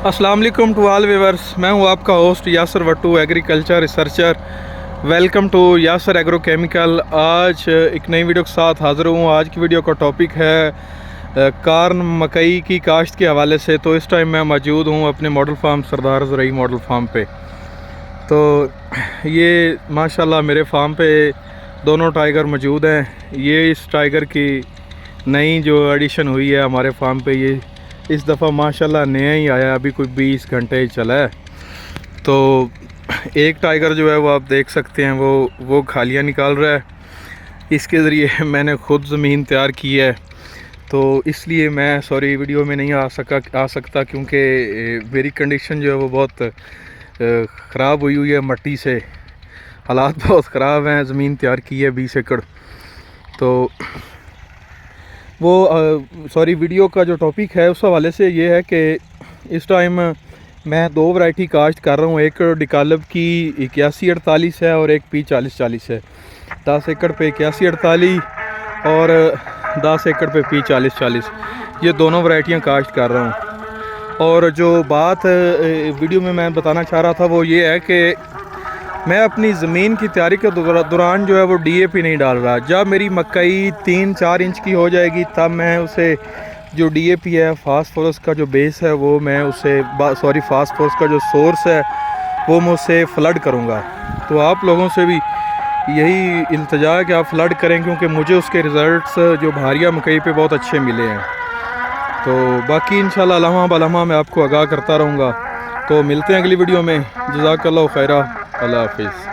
अस्सलाम वालेकुम to all viewers. मैं हूं आपका host Yasir Wattoo, agriculture researcher. Welcome to Yasir agro chemical. आज एक नई वीडियो के साथ हाज़िर हूं। आज की वीडियो का टॉपिक है कार्न मकई की काश्त के हवाले से। तो इस टाइम मैं मौजूद हूं अपने मॉडल फार्म सरदार ज़रई मॉडल फार्म पे। तो ये माशाल्लाह मेरे फार्म पे दोनों टाइगर मौजूद हैं। ये इस टाइगर की नई जो एडिशन हुई है हमारे फार्म पे, ये इस दफ़ा माशाल्लाह नया ही आया, अभी कोई 20 घंटे ही चला है। तो एक टाइगर जो है वो आप देख सकते हैं, वो खालियाँ निकाल रहा है। इसके ज़रिए मैंने ख़ुद ज़मीन तैयार की है, तो इसलिए मैं सॉरी वीडियो में नहीं आ सकता क्योंकि मेरी कंडीशन जो है वो बहुत ख़राब हुई है मट्टी से। हालात बहुत ख़राब हैं। ज़मीन तैयार की है 20 एकड़। तो वो सॉरी वीडियो का जो टॉपिक है उस हवाले से ये है कि इस टाइम मैं दो वैरायटी काश्त कर रहा हूँ। एक डिकालब की 8148 है और एक P4040 है। 10 एकड़ पे 8148 और 10 एकड़ पे P4040, ये दोनों वैरायटियाँ काश्त कर रहा हूँ। और जो बात वीडियो में मैं बताना चाह रहा था वो ये है कि मैं अपनी ज़मीन की तैयारी के दौरान जो है वो DAP नहीं डाल रहा। जब मेरी मकई 3-4 इंच की हो जाएगी तब मैं उसे जो DAP है, फास्फोरस का जो बेस है, वो मैं उसे फास्फोरस का जो सोर्स है वो मैं उसे फ्लड करूँगा। तो आप लोगों से भी यही इल्तिजा है कि आप फ्लड करें, क्योंकि मुझे उसके रिज़ल्ट्स जो भारिया मकई पे बहुत अच्छे मिले हैं। तो बाकी इंशाल्लाह लम्हा बलम्हा मैं आपको आगाह करता रहूँगा। तो मिलते हैं अगली वीडियो में। जज़ाकल्लाहु खैरा। अल्लाह हाफिज़।